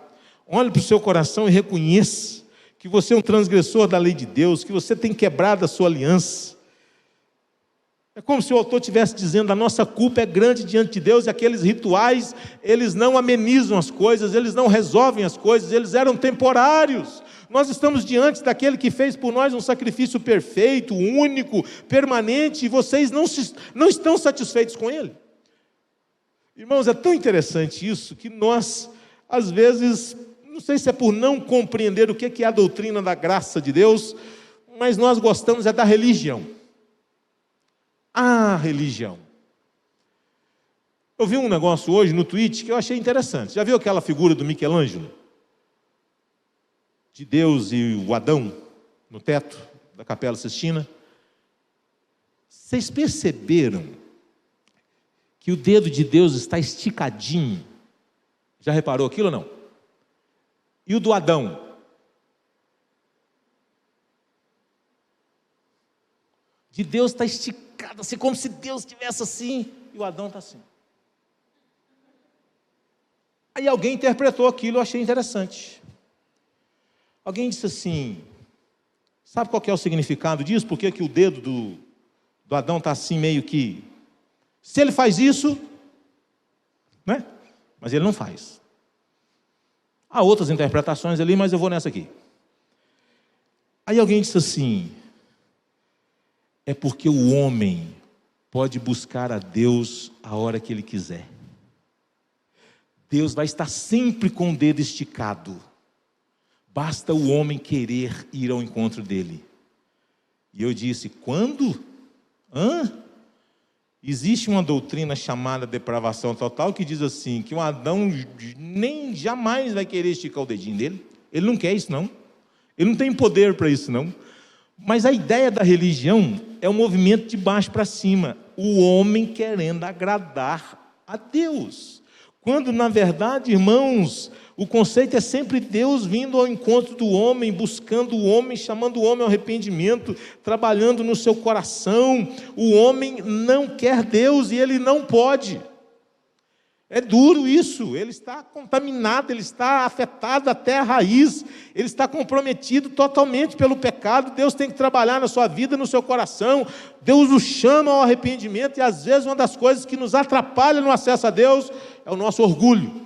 Olhe para o seu coração e reconheça que você é um transgressor da lei de Deus, que você tem quebrado a sua aliança. É como se o autor estivesse dizendo: a nossa culpa é grande diante de Deus, e aqueles rituais, eles não amenizam as coisas, eles não resolvem as coisas, eles eram temporários. Nós estamos diante daquele que fez por nós um sacrifício perfeito, único, permanente, e vocês não estão satisfeitos com ele. Irmãos, é tão interessante isso, que nós, às vezes, não sei se é por não compreender o que é a doutrina da graça de Deus, mas nós gostamos da religião. A religião. Eu vi um negócio hoje no Twitter que eu achei interessante. Já viu aquela figura do Michelangelo? De Deus e o Adão no teto da Capela Sistina? Vocês perceberam que o dedo de Deus está esticadinho? Já reparou aquilo ou não? E o do Adão? De Deus está esticado, assim, como se Deus estivesse assim, e o Adão está assim. Aí alguém interpretou aquilo, eu achei interessante. Alguém disse assim: sabe qual que é o significado disso? Por que o dedo do Adão está assim, meio que... Se ele faz isso, né? Mas ele não faz. Há outras interpretações ali, mas eu vou nessa aqui. Aí alguém disse assim: é porque o homem pode buscar a Deus a hora que ele quiser. Deus vai estar sempre com o dedo esticado. Basta o homem querer ir ao encontro dele. E eu disse: quando? Existe uma doutrina chamada depravação total que diz assim, que o Adão nem jamais vai querer esticar o dedinho dele. Ele não quer isso não. Ele não tem poder para isso não. Mas a ideia da religião é um movimento de baixo para cima. O homem querendo agradar a Deus. Quando, na verdade, irmãos, o conceito é sempre Deus vindo ao encontro do homem, buscando o homem, chamando o homem ao arrependimento, trabalhando no seu coração. O homem não quer Deus e ele não pode. É duro isso, ele está contaminado, ele está afetado até a raiz, ele está comprometido totalmente pelo pecado. Deus tem que trabalhar na sua vida, no seu coração. Deus o chama ao arrependimento, e às vezes uma das coisas que nos atrapalha no acesso a Deus é o nosso orgulho.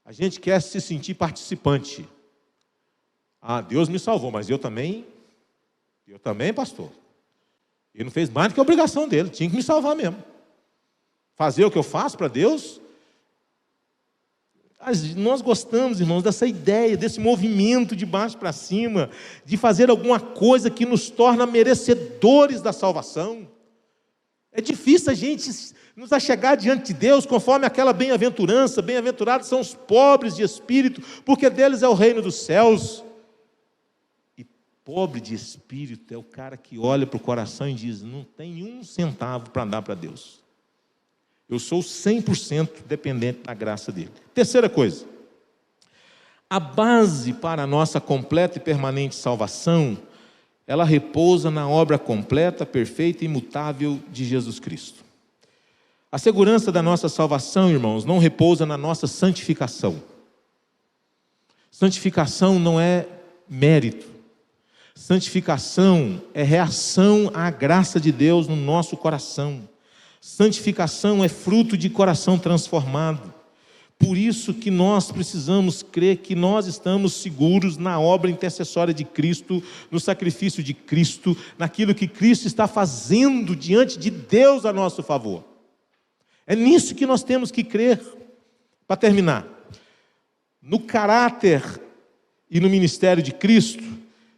A gente quer se sentir participante. Ah, Deus me salvou, mas eu também, pastor. Ele não fez mais do que a obrigação dele, tinha que me salvar mesmo. Fazer o que eu faço para Deus? Nós gostamos, irmãos, dessa ideia, desse movimento de baixo para cima, de fazer alguma coisa que nos torna merecedores da salvação. É difícil a gente nos achegar diante de Deus conforme aquela bem-aventurança. Bem-aventurados são os pobres de espírito, porque deles é o reino dos céus. E pobre de espírito é o cara que olha para o coração e diz: não tem um centavo para dar para Deus. Eu sou 100% dependente da graça dele. Terceira coisa, a base para a nossa completa e permanente salvação, ela repousa na obra completa, perfeita e imutável de Jesus Cristo. A segurança da nossa salvação, irmãos, não repousa na nossa santificação. Santificação não é mérito. Santificação é reação à graça de Deus no nosso coração. Santificação é fruto de coração transformado. Por isso que nós precisamos crer que nós estamos seguros na obra intercessória de Cristo, no sacrifício de Cristo, naquilo que Cristo está fazendo diante de Deus a nosso favor. É nisso que nós temos que crer. Para terminar, no caráter e no ministério de Cristo,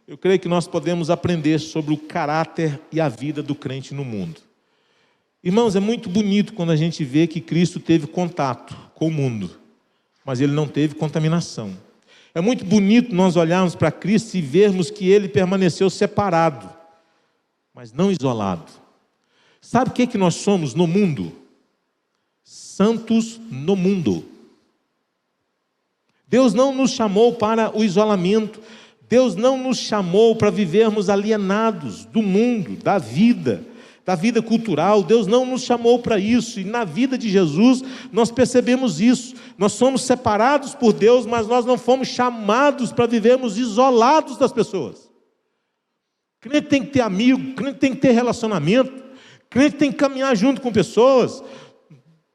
eu creio que nós podemos aprender sobre o caráter e a vida do crente no mundo. Irmãos, é muito bonito quando a gente vê que Cristo teve contato com o mundo, mas ele não teve contaminação. É muito bonito nós olharmos para Cristo e vermos que ele permaneceu separado, mas não isolado. Sabe o que nós somos no mundo? Santos no mundo. Deus não nos chamou para o isolamento. Deus não nos chamou para vivermos alienados do mundo, da vida. da vida cultural. Deus não nos chamou para isso, e na vida de Jesus nós percebemos isso. Nós somos separados por Deus, mas nós não fomos chamados para vivermos isolados das pessoas. Crente tem que ter amigo, crente tem que ter relacionamento, crente tem que caminhar junto com pessoas.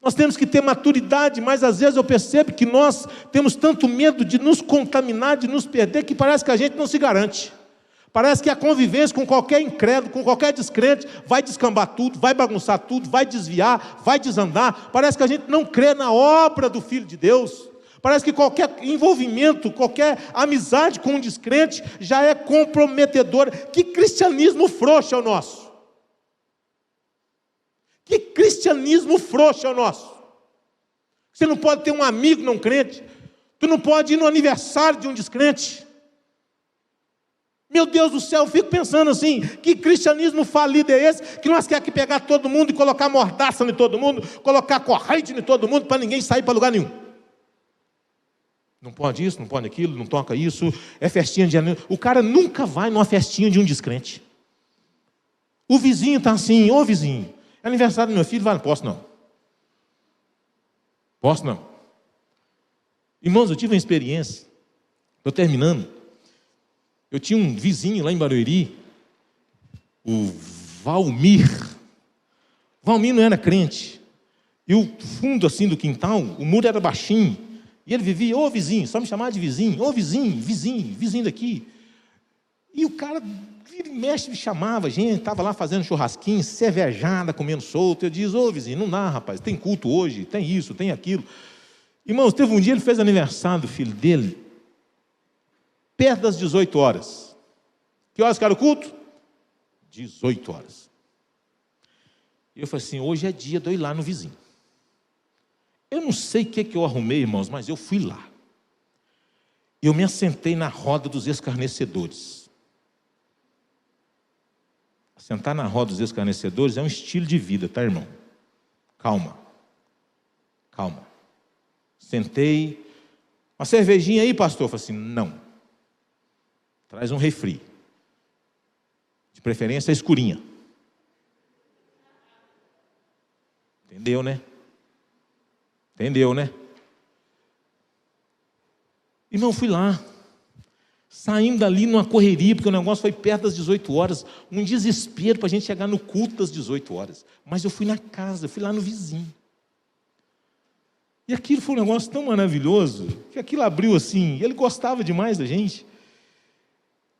Nós temos que ter maturidade, mas às vezes eu percebo que nós temos tanto medo de nos contaminar, de nos perder, que parece que a gente não se garante. Parece que a convivência com qualquer incrédulo, com qualquer descrente, vai descambar tudo, vai bagunçar tudo, vai desviar, vai desandar. Parece que a gente não crê na obra do Filho de Deus. Parece que qualquer envolvimento, qualquer amizade com um descrente já é comprometedor. Que cristianismo frouxo é o nosso? Que cristianismo frouxo é o nosso? Você não pode ter um amigo não crente. Tu não pode ir no aniversário de um descrente. Meu Deus do céu, eu fico pensando assim, que cristianismo falido é esse, que nós queremos pegar todo mundo e colocar mordaça em todo mundo, colocar corrente em todo mundo, para ninguém sair para lugar nenhum. Não pode isso, não pode aquilo, não toca isso, é festinha de... O cara nunca vai numa festinha de um descrente. O vizinho está assim, ô vizinho, é aniversário do meu filho, vai, não posso não. Posso não. Irmãos, eu tive uma experiência, estou terminando. Eu tinha um vizinho lá em Barueri, o Valmir. Valmir não era crente. E o fundo assim do quintal, o muro era baixinho. E ele vivia, ô vizinho, só me chamava de vizinho, ô vizinho, vizinho, vizinho daqui. E o cara, vira e mexe, me chamava, a gente estava lá fazendo churrasquinho, cervejada, comendo solto. Eu disse, ô vizinho, não dá, rapaz, tem culto hoje, tem isso, tem aquilo. Irmãos, teve um dia, ele fez aniversário do filho dele, perto das 18 horas. Que horas que era o culto? 18 horas. E eu falei assim, hoje é dia de eu ir lá no vizinho. Eu não sei o que eu arrumei, irmãos, mas eu fui lá. Eu me assentei na roda dos escarnecedores. Sentar na roda dos escarnecedores é um estilo de vida, tá, irmão? Calma. Calma. Sentei. Uma cervejinha aí, pastor? Eu falei assim, não. Traz um refri. De preferência, escurinha. Entendeu, né? Entendeu, né? Irmão, fui lá. Saindo dali numa correria, porque o negócio foi perto das 18 horas. Um desespero para a gente chegar no culto das 18 horas. Mas eu fui na casa, eu fui lá no vizinho. E aquilo foi um negócio tão maravilhoso, que aquilo abriu assim, ele gostava demais da gente.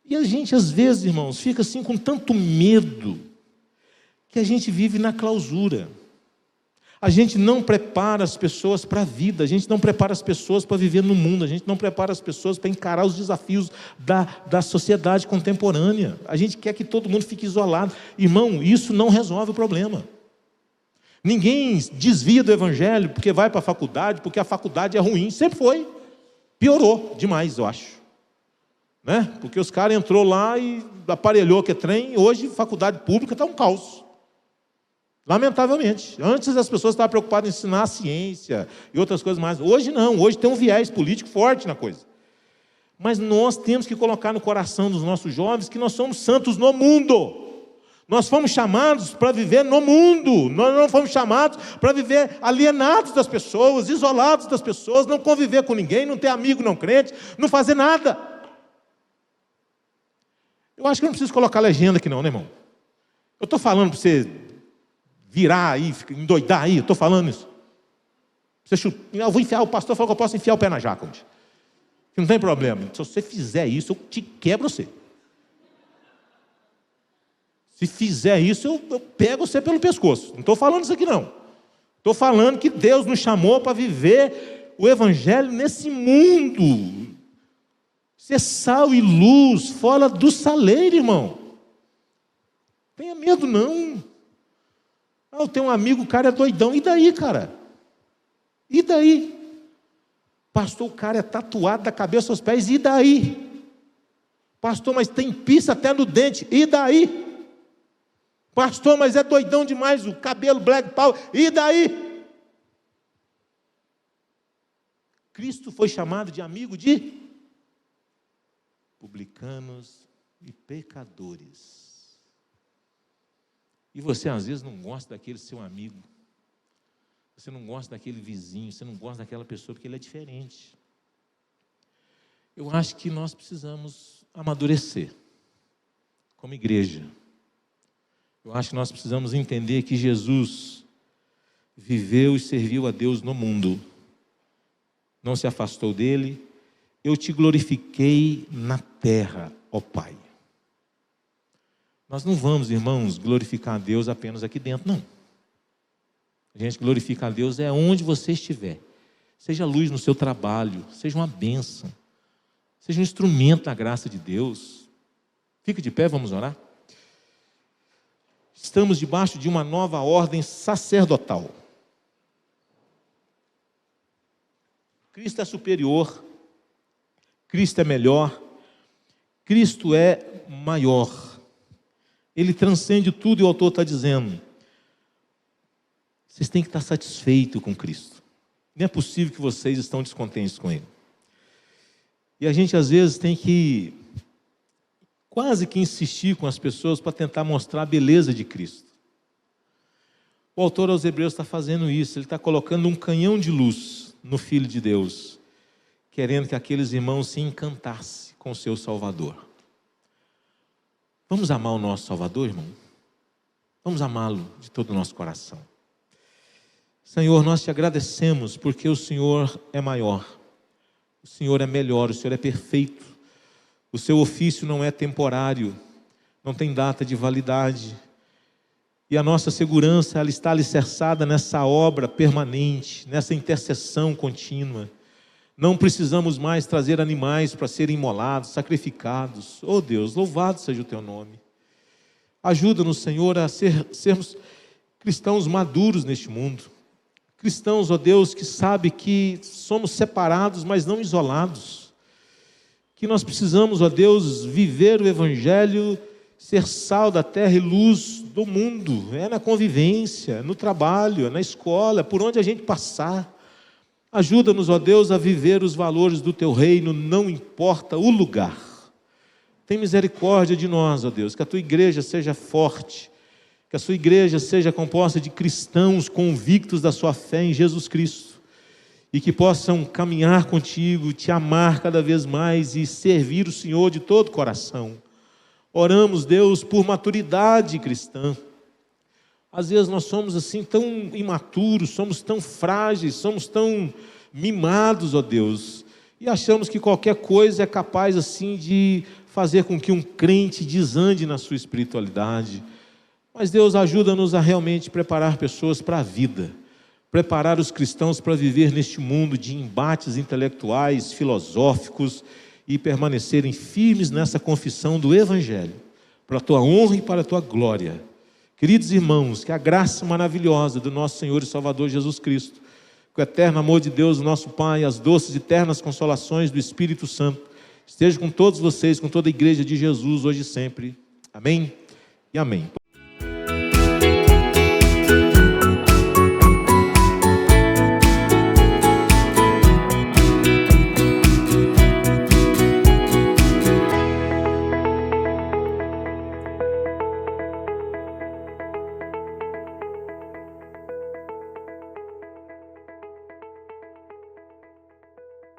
E a gente, às vezes, irmãos, fica assim com tanto medo, que a gente vive na clausura. A gente não prepara as pessoas para a vida, a gente não prepara as pessoas para viver no mundo, a gente não prepara as pessoas para encarar os desafios da sociedade contemporânea. A gente quer que todo mundo fique isolado. Irmão, isso não resolve o problema. Ninguém desvia do evangelho porque vai para a faculdade, porque a faculdade é ruim, sempre foi. Piorou demais, eu acho. Né? Porque os caras entrou lá e aparelhou que é trem, hoje faculdade pública está um caos. Lamentavelmente. Antes as pessoas estavam preocupadas em ensinar a ciência e outras coisas mais. Hoje não, hoje tem um viés político forte na coisa. Mas nós temos que colocar no coração dos nossos jovens que nós somos santos no mundo. Nós fomos chamados para viver no mundo. Nós não fomos chamados para viver alienados das pessoas, isolados das pessoas, não conviver com ninguém, não ter amigo não crente, não fazer nada. Eu acho que eu não preciso colocar legenda aqui não, né, irmão? Eu estou falando para você virar aí, endoidar aí, eu estou falando isso. Eu vou enfiar, o pastor falou que eu posso enfiar o pé na jaca hoje. Não tem problema. Se você fizer isso, eu te quebro você. Se fizer isso, eu pego você pelo pescoço. Não estou falando isso aqui não. Estou falando que Deus nos chamou para viver o evangelho nesse mundo. Ser sal e luz fora do saleiro, irmão. Tenha medo não. Eu tenho um amigo, o cara é doidão. E daí, cara? E daí? Pastor, o cara é tatuado da cabeça aos pés. E daí? Pastor, mas tem pista até no dente. E daí? Pastor, mas é doidão demais, o cabelo black power. E daí? Cristo foi chamado de amigo de publicanos e pecadores. E você às vezes não gosta daquele seu amigo, você não gosta daquele vizinho, você não gosta daquela pessoa porque ele é diferente. Eu acho que nós precisamos amadurecer como igreja. Eu acho que nós precisamos entender que Jesus viveu e serviu a Deus no mundo, não se afastou dele. Eu te glorifiquei na terra, ó Pai. Nós não vamos, irmãos, glorificar a Deus apenas aqui dentro, não. A gente glorifica a Deus onde você estiver. Seja luz no seu trabalho, seja uma bênção, seja um instrumento da graça de Deus. Fique de pé, vamos orar. Estamos debaixo de uma nova ordem sacerdotal. Cristo é superior, Cristo é melhor, Cristo é maior. Ele transcende tudo e o autor está dizendo: vocês têm que estar satisfeitos com Cristo. Não é possível que vocês estão descontentes com Ele. E a gente às vezes tem que quase que insistir com as pessoas para tentar mostrar a beleza de Cristo. O autor aos Hebreus está fazendo isso, ele está colocando um canhão de luz no Filho de Deus, querendo que aqueles irmãos se encantassem com o seu Salvador. Vamos amar o nosso Salvador, irmão? Vamos amá-lo de todo o nosso coração. Senhor, nós te agradecemos porque o Senhor é maior, o Senhor é melhor, o Senhor é perfeito. O seu ofício não é temporário, não tem data de validade. E a nossa segurança, ela está alicerçada nessa obra permanente, nessa intercessão contínua. Não precisamos mais trazer animais para serem imolados, sacrificados. Oh Deus, louvado seja o teu nome. Ajuda-nos, Senhor, a sermos cristãos maduros neste mundo. Cristãos, ó Deus, que sabe que somos separados, mas não isolados. Que nós precisamos, ó Deus, viver o Evangelho, ser sal da terra e luz do mundo. É na convivência, no trabalho, na escola, por onde a gente passar. Ajuda-nos, ó Deus, a viver os valores do teu reino, não importa o lugar. Tem misericórdia de nós, ó Deus, que a tua igreja seja forte, que a sua igreja seja composta de cristãos convictos da sua fé em Jesus Cristo e que possam caminhar contigo, te amar cada vez mais e servir o Senhor de todo o coração. Oramos, Deus, por maturidade cristã. Às vezes nós somos assim tão imaturos, somos tão frágeis, somos tão mimados, ó Deus, e achamos que qualquer coisa é capaz assim de fazer com que um crente desande na sua espiritualidade. Mas Deus, ajuda-nos a realmente preparar pessoas para a vida, preparar os cristãos para viver neste mundo de embates intelectuais, filosóficos e permanecerem firmes nessa confissão do Evangelho, para a tua honra e para a tua glória. Queridos irmãos, que a graça maravilhosa do nosso Senhor e Salvador Jesus Cristo, que o eterno amor de Deus, nosso Pai, as doces e eternas consolações do Espírito Santo, esteja com todos vocês, com toda a igreja de Jesus, hoje e sempre. Amém e amém.